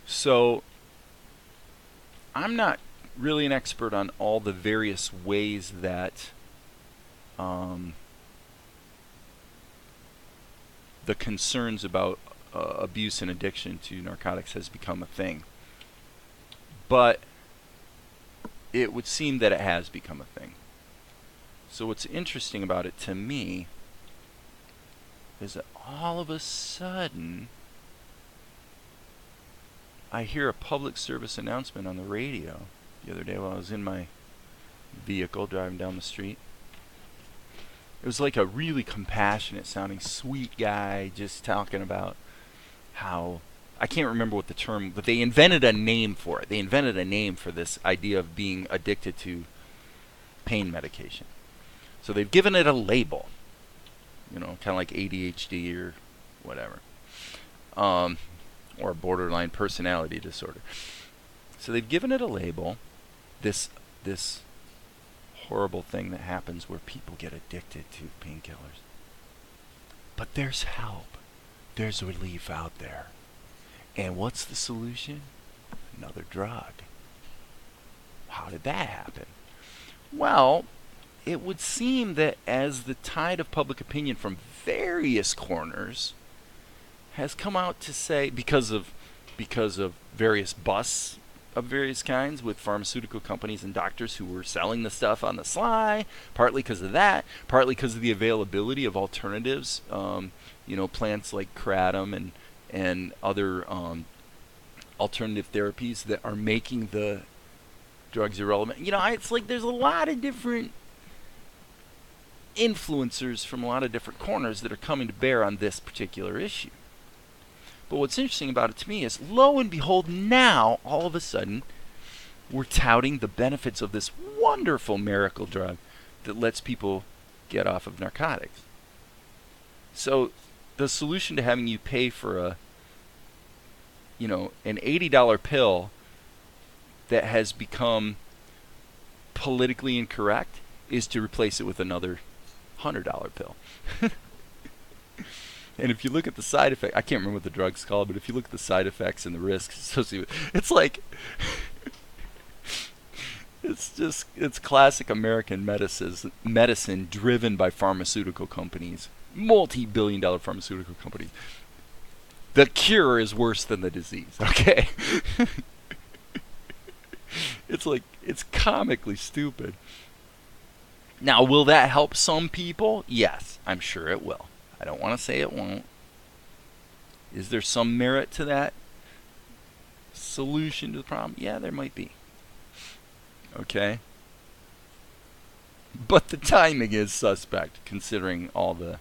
So I'm not really an expert on all the various ways that the concerns about abuse and addiction to narcotics has become a thing. But it would seem that it has become a thing. So what's interesting about it to me is that all of a sudden I hear a public service announcement on the radio the other day while I was in my vehicle driving down the street. It was like a really compassionate sounding sweet guy just talking about how, I can't remember what the term, but they invented a name for it. They invented a name for this idea of being addicted to pain medication. So they've given it a label, you know, kind of like ADHD or whatever, or borderline personality disorder. So they've given it a label, this horrible thing that happens where people get addicted to painkillers. But there's help. There's relief out there. And what's the solution? Another drug. How did that happen? Well, it would seem that as the tide of public opinion from various corners has come out to say, because of various busts of various kinds with pharmaceutical companies and doctors who were selling the stuff on the sly, partly because of that, partly because of the availability of alternatives, plants like kratom and other alternative therapies that are making the drugs irrelevant. It's like there's a lot of different influencers from a lot of different corners that are coming to bear on this particular issue. But what's interesting about it to me is, lo and behold, now, all of a sudden, we're touting the benefits of this wonderful miracle drug that lets people get off of narcotics. So the solution to having you pay for an $80 pill that has become politically incorrect is to replace it with another $100 pill. And if you look at the side effect, I can't remember what the drug's called, but if you look at the side effects and the risks associated with it, it's like, it's classic American medicine driven by pharmaceutical companies, multi-billion-dollar pharmaceutical companies. The cure is worse than the disease, okay? It's comically stupid. Now, will that help some people? Yes, I'm sure it will. I don't want to say it won't. Is there some merit to that solution to the problem? Yeah, there might be. Okay? But the timing is suspect, considering all the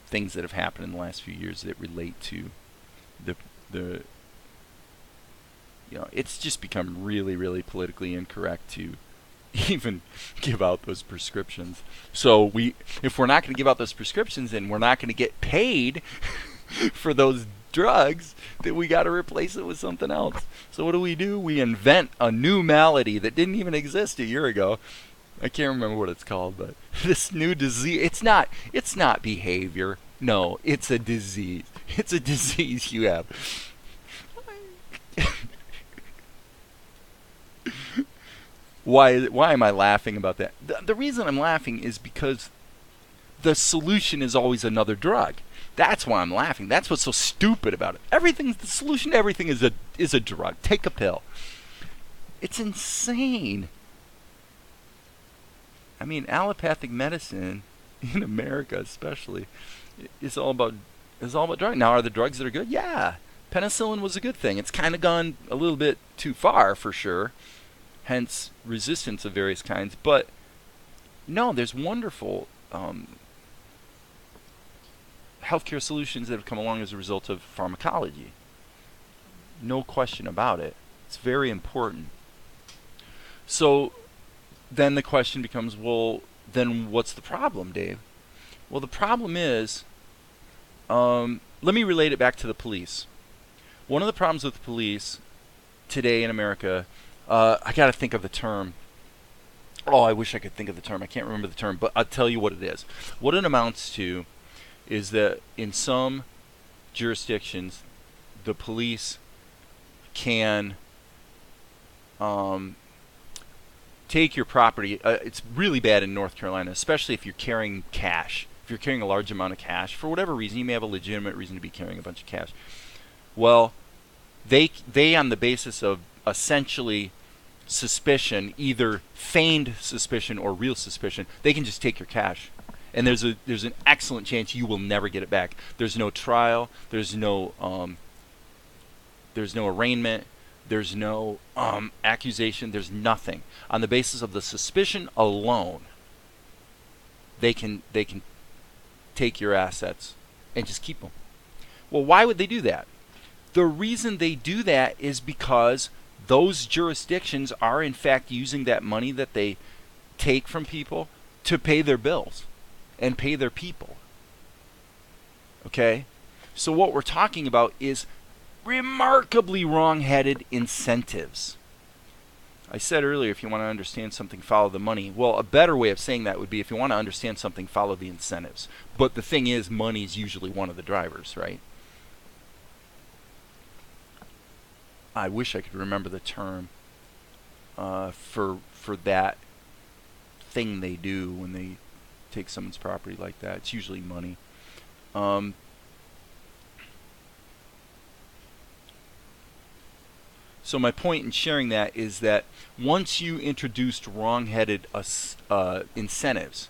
things that have happened in the last few years that relate to the it's just become really, really politically incorrect to even give out those prescriptions. So if we're not going to give out those prescriptions and we're not going to get paid for those drugs, then we got to replace it with something else. So what do? We invent a new malady that didn't even exist a year ago. I can't remember what it's called, but this new disease, it's not behavior. No, it's a disease. It's a disease you have. Why am I laughing about that? The reason I'm laughing is because the solution is always another drug. That's why I'm laughing. That's what's so stupid about it. The solution to everything is a drug. Take a pill. It's insane. I mean, allopathic medicine in America especially is all about drugs. Now, are the drugs that are good? Yeah. Penicillin was a good thing. It's kind of gone a little bit too far for sure. Hence resistance of various kinds. But no, there's wonderful healthcare solutions that have come along as a result of pharmacology. No question about it. It's very important. So then the question becomes, well, then what's the problem, Dave? Well, the problem is let me relate it back to the police. One of the problems with the police today in America, I got to think of the term. Oh, I wish I could think of the term. I can't remember the term, but I'll tell you what it is. What it amounts to is that in some jurisdictions, the police can take your property. It's really bad in North Carolina, especially if you're carrying cash. If you're carrying a large amount of cash, for whatever reason, you may have a legitimate reason to be carrying a bunch of cash. Well, they on the basis of essentially suspicion, either feigned suspicion or real suspicion, they can just take your cash. And there's an excellent chance you will never get it back. There's no trial. There's no arraignment. There's no accusation. There's nothing. On the basis of the suspicion alone, they can take your assets and just keep them. Well, why would they do that? The reason they do that is because those jurisdictions are in fact using that money that they take from people to pay their bills and pay their people. Okay? So what we're talking about is remarkably wrong-headed incentives. I said earlier, if you want to understand something, follow the money. Well, a better way of saying that would be, if you want to understand something, follow the incentives. But the thing is, money is usually one of the drivers, right? I wish I could remember the term for that thing they do when they take someone's property like that. It's usually money. So my point in sharing that is that once you introduced wrong-headed incentives,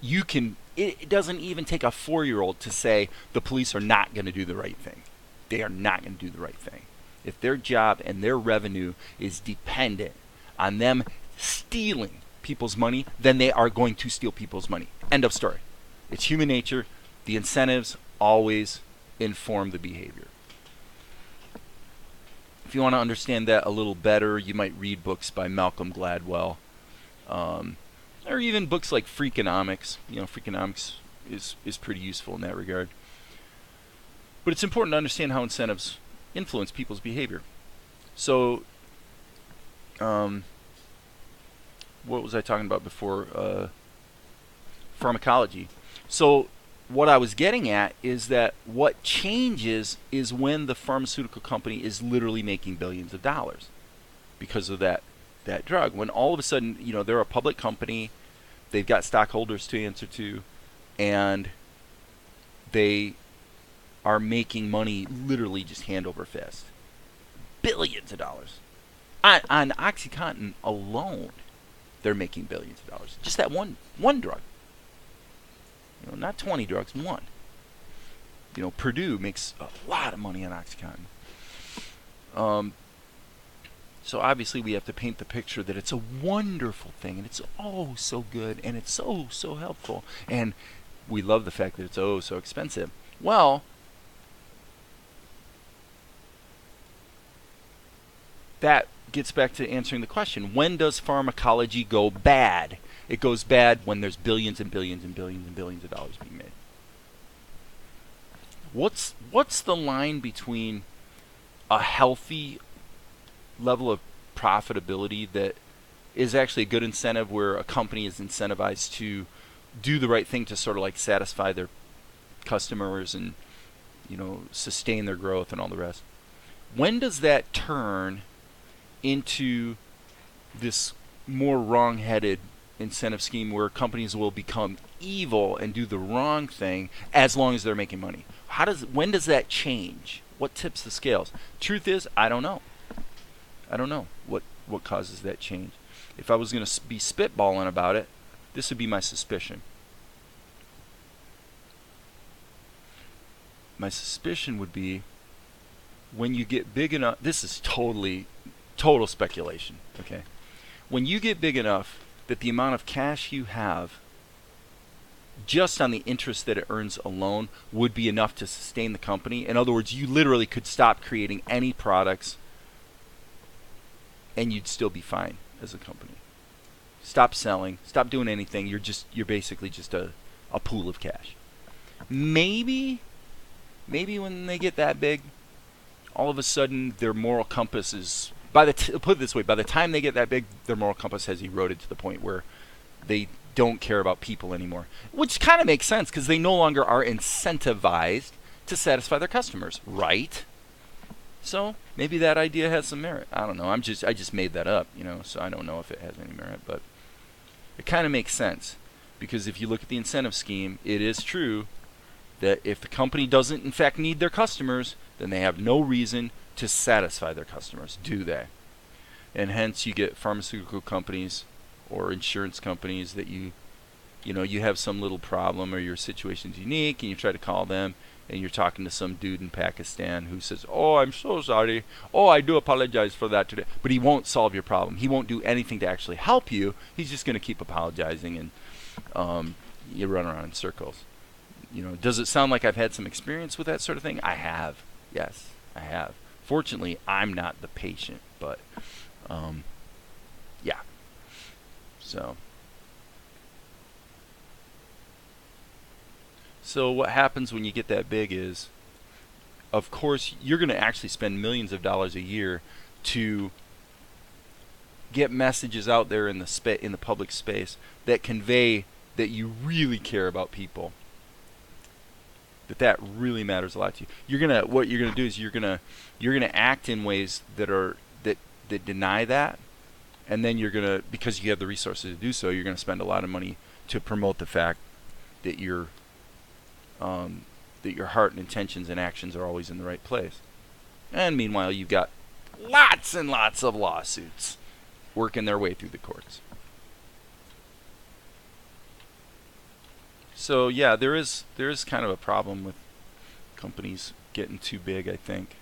you can. It doesn't even take a 4-year-old to say the police are not going to do the right thing. They are not going to do the right thing. If their job and their revenue is dependent on them stealing people's money, then they are going to steal people's money. End of story. It's human nature. The incentives always inform the behavior. If you want to understand that a little better, you might read books by Malcolm Gladwell, or even books like Freakonomics. Freakonomics is pretty useful in that regard. But it's important to understand how incentives influence people's behavior. So, what was I talking about before? Pharmacology. So, what I was getting at is that what changes is when the pharmaceutical company is literally making billions of dollars because of that drug. When all of a sudden, they're a public company, they've got stockholders to answer to, and they are making money literally just hand over fist. Billions of dollars. On OxyContin alone, they're making billions of dollars. Just that one drug. Not 20 drugs, one. Purdue makes a lot of money on OxyContin. So obviously we have to paint the picture that it's a wonderful thing, and it's oh so good, and it's so helpful, and we love the fact that it's oh so expensive. Well, that gets back to answering the question, when does pharmacology go bad? It goes bad when there's billions and billions and billions and billions of dollars being made. What's the line between a healthy level of profitability that is actually a good incentive, where a company is incentivized to do the right thing to sort of like satisfy their customers and sustain their growth and all the rest? When does that turn into this more wrong-headed incentive scheme where companies will become evil and do the wrong thing as long as they're making money? When does that change? What tips the scales? Truth is, I don't know. I don't know what causes that change. If I was going to be spitballing about it, this would be my suspicion. My suspicion would be when you get big enough. This is total speculation, okay? When you get big enough that the amount of cash you have, just on the interest that it earns alone, would be enough to sustain the company. In other words, you literally could stop creating any products and you'd still be fine as a company. Stop selling, stop doing anything. You're basically just a pool of cash. Maybe maybe when they get that big, all of a sudden their moral compass is, put it this way, by the time they get that big, their moral compass has eroded to the point where they don't care about people anymore. Which kind of makes sense because they no longer are incentivized to satisfy their customers, right? So maybe that idea has some merit. I don't know. I just made that up, so I don't know if it has any merit, but it kind of makes sense because if you look at the incentive scheme, it is true that if the company doesn't in fact need their customers, then they have no reason to satisfy their customers, do they? And hence you get pharmaceutical companies or insurance companies that you have some little problem or your situation's unique and you try to call them and you're talking to some dude in Pakistan who says, "Oh, I'm so sorry. Oh, I do apologize for that today." But he won't solve your problem. He won't do anything to actually help you. He's just going to keep apologizing and you run around in circles. Does it sound like I've had some experience with that sort of thing? I have. Yes, I have. Fortunately, I'm not the patient, but yeah. So what happens when you get that big is, of course, you're going to actually spend millions of dollars a year to get messages out there in the public space that convey that you really care about people. That really matters a lot to you. What you're gonna do is you're gonna act in ways that deny that, and then because you have the resources to do so, you're gonna spend a lot of money to promote the fact that your heart and intentions and actions are always in the right place. And meanwhile, you've got lots and lots of lawsuits working their way through the courts. So yeah, there is kind of a problem with companies getting too big, I think,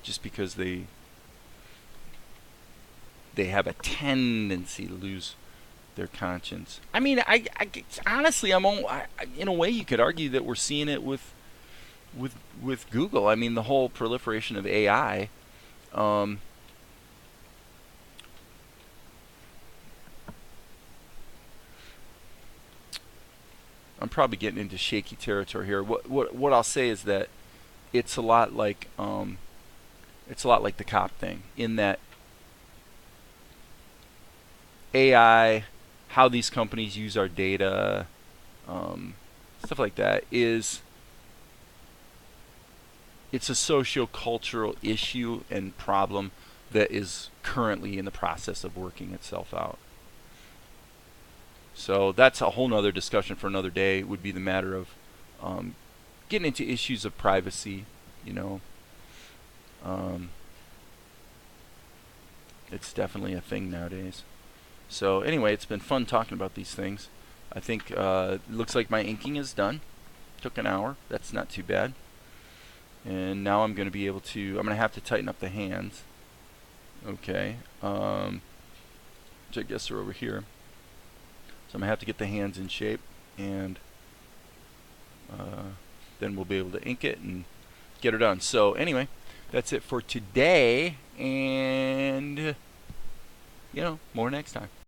just because they have a tendency to lose their conscience. I mean, I honestly, in a way, you could argue that we're seeing it with Google. I mean, the whole proliferation of AI. I'm probably getting into shaky territory here. What I'll say is that it's a lot like the cop thing, in that AI, how these companies use our data, stuff like that, it's a socio-cultural issue and problem that is currently in the process of working itself out. So that's a whole nother discussion for another day. Would be the matter of getting into issues of privacy. It's definitely a thing nowadays. So anyway, it's been fun talking about these things. I think it looks like my inking is done. Took an hour. That's not too bad. And now I'm going to have to tighten up the hands. Okay. Which I guess are over here. So I'm going to have to get the hands in shape, and then we'll be able to ink it and get her done. So anyway, that's it for today, and more next time.